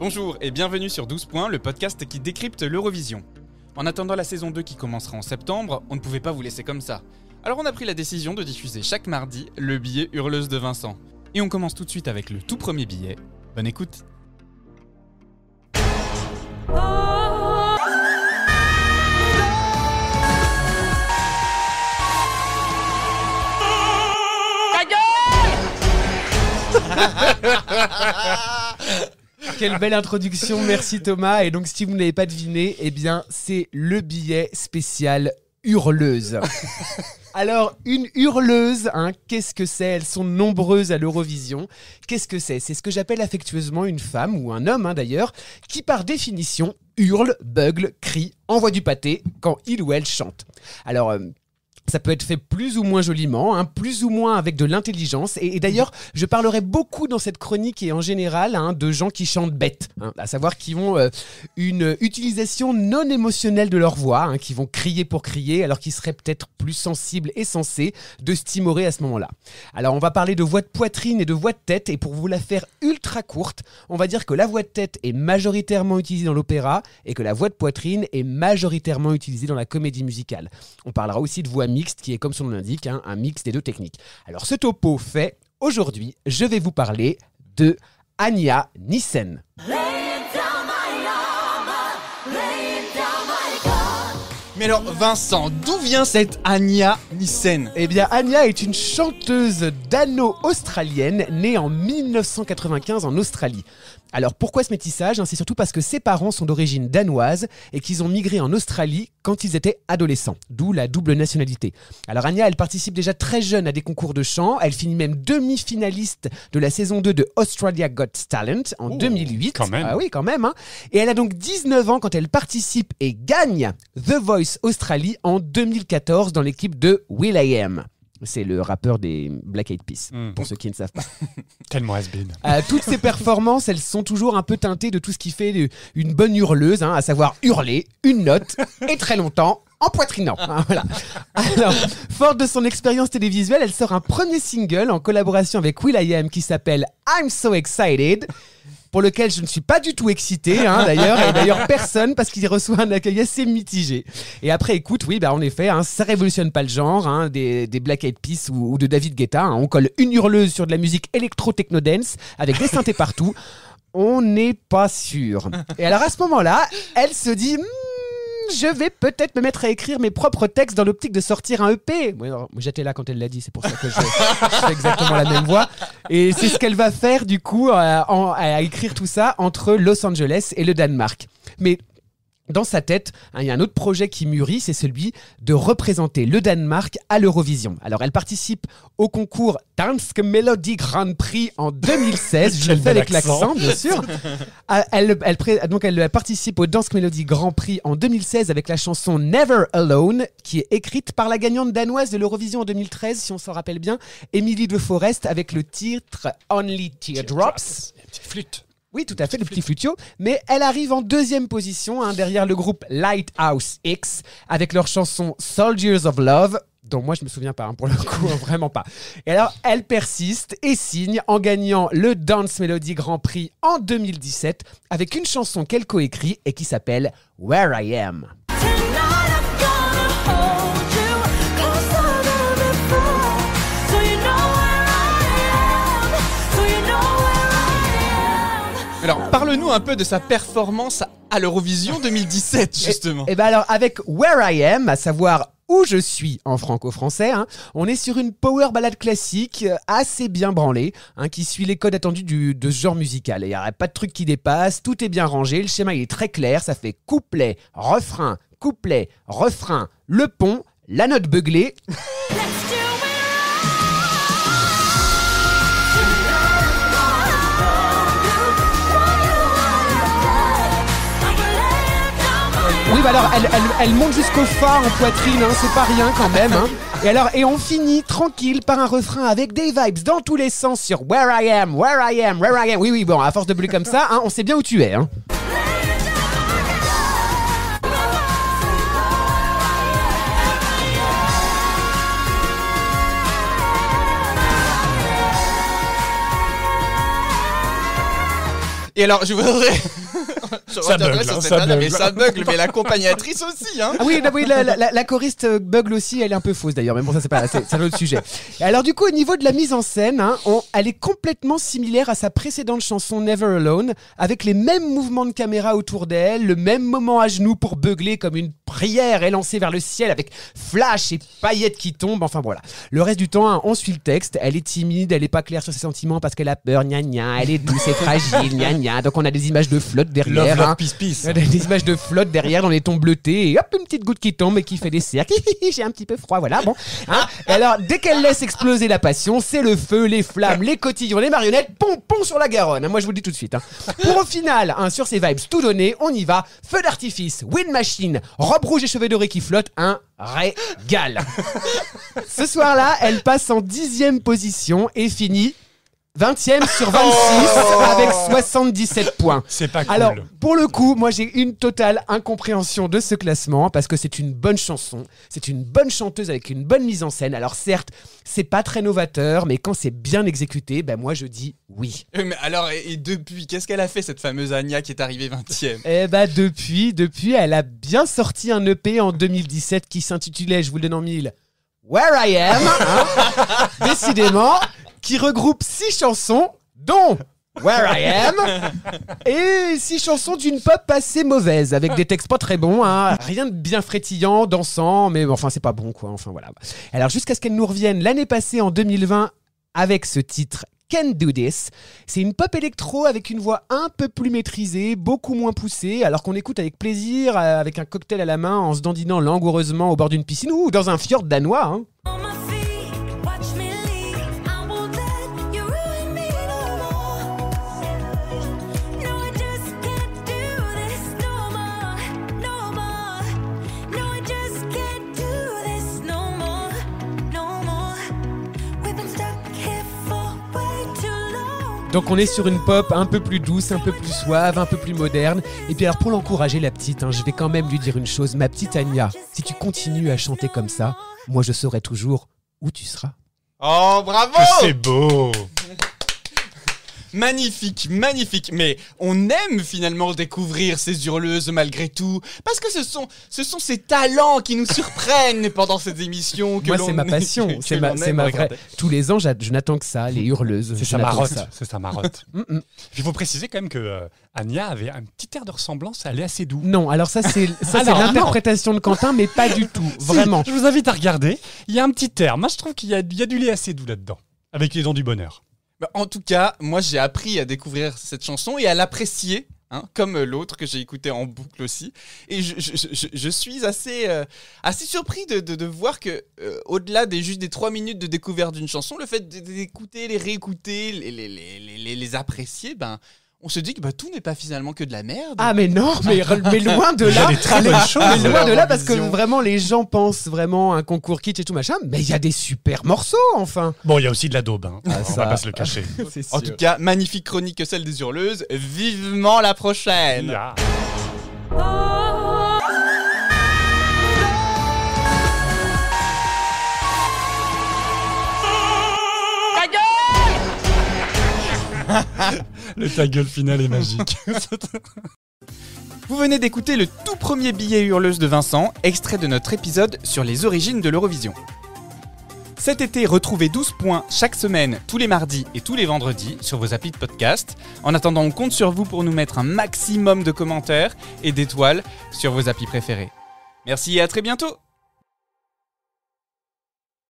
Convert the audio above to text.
Bonjour et bienvenue sur 12 points, le podcast qui décrypte l'Eurovision. En attendant la saison 2 qui commencera en septembre, on ne pouvait pas vous laisser comme ça. Alors on a pris la décision de diffuser chaque mardi le billet hurleuse de Vincent. Et on commence tout de suite avec le tout premier billet. Bonne écoute. Quelle belle introduction, merci Thomas. Et donc si vous ne l'avez pas deviné, eh bien c'est le billet spécial hurleuse. Alors une hurleuse, qu'est-ce que c'est ? Elles sont nombreuses à l'Eurovision. Qu'est-ce que c'est ? C'est ce que j'appelle affectueusement une femme, ou un homme d'ailleurs, qui par définition hurle, bugle, crie, envoie du pâté quand il ou elle chante. Alors... ça peut être fait plus ou moins joliment, plus ou moins avec de l'intelligence. Et d'ailleurs, je parlerai beaucoup dans cette chronique et en général de gens qui chantent bête, à savoir qui ont une utilisation non émotionnelle de leur voix, qui vont crier pour crier, alors qu'ils seraient peut-être plus sensibles et sensés de se timorer à ce moment-là. Alors, on va parler de voix de poitrine et de voix de tête, et pour vous la faire ultra courte, on va dire que la voix de tête est majoritairement utilisée dans l'opéra et que la voix de poitrine est majoritairement utilisée dans la comédie musicale. On parlera aussi de voix mixte, qui est comme son nom l'indique, un mix des deux techniques. Alors ce topo fait, aujourd'hui, je vais vous parler de Anja Nissen. Mais alors Vincent, d'où vient cette Anja Nissen ? Eh bien Anja est une chanteuse dano-australienne née en 1995 en Australie. Alors pourquoi ce métissage ? C'est surtout parce que ses parents sont d'origine danoise et qu'ils ont migré en Australie quand ils étaient adolescents, d'où la double nationalité. Alors Anja, elle participe déjà très jeune à des concours de chant, elle finit même demi-finaliste de la saison 2 de Australia Got Talent en 2008. Quand même. Ah oui, quand même. Et elle a donc 19 ans quand elle participe et gagne The Voice Australie en 2014 dans l'équipe de will.i.am. C'est le rappeur des Black Eyed Peas, pour ceux qui ne savent pas. Tellement has-been. Toutes ces performances, elles sont toujours un peu teintées de tout ce qui fait une bonne hurleuse, à savoir hurler une note et très longtemps en poitrinant. Voilà. Alors, forte de son expérience télévisuelle, elle sort un premier single en collaboration avec will.i.am qui s'appelle I'm So Excited, pour lequel je ne suis pas du tout excité, d'ailleurs, et d'ailleurs personne, parce qu'il reçoit un accueil assez mitigé. Et après, écoute, oui, en effet, ça révolutionne pas le genre, des Black Eyed Peas ou de David Guetta. On colle une hurleuse sur de la musique électro-techno-dance avec des synthés partout. On n'est pas sûr. Et alors à ce moment-là, elle se dit... je vais peut-être me mettre à écrire mes propres textes dans l'optique de sortir un EP. Oui, alors, j'étais là quand elle l'a dit, c'est pour ça que je fais exactement la même voix. Et c'est ce qu'elle va faire du coup, à écrire tout ça entre Los Angeles et le Danemark. Mais dans sa tête, il y a un autre projet qui mûrit, c'est celui de représenter le Danemark à l'Eurovision. Alors elle participe au concours Dansk Melodi Grand Prix en 2016, je le fais avec l'accent bien sûr. Elle participe au Dansk Melodi Grand Prix en 2016 avec la chanson Never Alone, qui est écrite par la gagnante danoise de l'Eurovision en 2013, si on s'en rappelle bien, Emily de Forest, avec le titre Only Teardrops. Une petite flûte. Oui, tout à fait, le petit flutio. Mais elle arrive en deuxième position, derrière le groupe Lighthouse X, avec leur chanson Soldiers of Love, dont moi je me souviens pas, pour le coup, vraiment pas. Et alors, elle persiste et signe en gagnant le Dance Melody Grand Prix en 2017, avec une chanson qu'elle coécrit et qui s'appelle Where I Am. Alors parle-nous un peu de sa performance à l'Eurovision 2017 justement. Et alors avec Where I Am, à savoir où je suis en franco-français, on est sur une power ballade classique assez bien branlée, qui suit les codes attendus de ce genre musical. Il n'y a pas de truc qui dépasse, tout est bien rangé, le schéma il est très clair, ça fait couplet, refrain, le pont, la note beuglée. Oui, alors elle monte jusqu'au fa en poitrine, c'est pas rien quand même. Et on finit tranquille par un refrain avec des vibes dans tous les sens sur Where I Am, Where I Am, Where I Am. Oui, bon, à force de bleu comme ça, on sait bien où tu es. Et alors, je voudrais... Ça bugle, mais ça bugle, mais l'accompagnatrice aussi, hein. Ah oui, la choriste bugle aussi, elle est un peu fausse d'ailleurs, mais bon, ça c'est un autre sujet. Et alors du coup, au niveau de la mise en scène, hein, elle est complètement similaire à sa précédente chanson Never Alone, avec les mêmes mouvements de caméra autour d'elle, le même moment à genoux pour beugler comme une prière élancée vers le ciel avec flash et paillettes qui tombent, enfin voilà. Le reste du temps, hein, on suit le texte, elle est timide, elle est pas claire sur ses sentiments parce qu'elle a peur, gna gna, elle est douce et fragile, gna gna, donc on a des images de flotte derrière. Love, peace, peace. Des images de flotte derrière dans les tons bleutés et hop, une petite goutte qui tombe et qui fait des cercles. J'ai un petit peu froid, voilà, bon. Hein, et alors, dès qu'elle laisse exploser la passion, c'est le feu, les flammes, les cotillons, les marionnettes, pom sur la Garonne. Hein, moi, je vous le dis tout de suite. Hein. Pour au final, hein, sur ces vibes tout donné, on y va. Feu d'artifice, wind machine, robe rouge et cheveux dorés qui flottent, un régal. Ce soir-là, elle passe en 10e position et finit 20e sur 26 avec 77 points. C'est pas cool. Alors, pour le coup, moi j'ai une totale incompréhension de ce classement parce que c'est une bonne chanson, c'est une bonne chanteuse avec une bonne mise en scène. Alors certes, c'est pas très novateur, mais quand c'est bien exécuté, ben moi je dis oui. Mais alors, et depuis, qu'est-ce qu'elle a fait cette fameuse Anya qui est arrivée 20e? Eh ben depuis, elle a bien sorti un EP en 2017 qui s'intitulait, je vous le donne en mille, Where I Am, hein, décidément, qui regroupe 6 chansons, dont Where I Am, et 6 chansons d'une pop assez mauvaise, avec des textes pas très bons, hein, rien de bien frétillant, dansant, mais enfin c'est pas bon quoi, enfin voilà. Alors jusqu'à ce qu'elle nous revienne l'année passée en 2020 avec ce titre Can't Do This. C'est une pop électro avec une voix un peu plus maîtrisée, beaucoup moins poussée, alors qu'on écoute avec plaisir, avec un cocktail à la main, en se dandinant langoureusement au bord d'une piscine ou dans un fjord danois. Hein. Donc on est sur une pop un peu plus douce, un peu plus suave, un peu plus moderne. Et puis alors pour l'encourager la petite, hein, je vais quand même lui dire une chose. Ma petite Anya, si tu continues à chanter comme ça, moi je saurai toujours où tu seras. Oh bravo! C'est beau! Magnifique, magnifique. Mais on aime finalement découvrir ces hurleuses malgré tout, parce que ce sont ces talents qui nous surprennent pendant ces émissions. Moi, c'est ma passion, c'est ma vraie. Tous les ans, je n'attends que ça, les hurleuses. C'est sa marotte. Il faut préciser quand même que Anya avait un petit air de ressemblance à Léa Seydoux. Non, alors ça c'est l'interprétation de Quentin, mais pas du tout, vraiment. Je vous invite à regarder. Il y a un petit air. Moi, je trouve qu'il y a du Léa Seydoux là-dedans, avec les dents du bonheur. Bah, en tout cas, moi j'ai appris à découvrir cette chanson et à l'apprécier, hein, comme l'autre que j'ai écouté en boucle aussi. Et je suis assez surpris de voir que, au-delà juste des 3 minutes de découverte d'une chanson, le fait d'écouter, les réécouter, les apprécier, ben, on se dit que tout n'est pas finalement que de la merde. Ah mais non, mais loin de là. Il y a des très bonnes choses. Mais loin de là, parce que vraiment les gens pensent vraiment à un concours kitsch et tout machin, mais il y a des super morceaux enfin. Bon, il y a aussi de la daube, hein. On va pas se le cacher. En tout cas, magnifique chronique celle des hurleuses. Vivement la prochaine. Yeah. Le ta gueule final est magique. Vous venez d'écouter le tout premier billet hurleuse de Vincent, extrait de notre épisode sur les origines de l'Eurovision. Cet été, retrouvez 12 points chaque semaine, tous les mardis et tous les vendredis sur vos applis de podcast. En attendant, on compte sur vous pour nous mettre un maximum de commentaires et d'étoiles sur vos applis préférés. Merci et à très bientôt!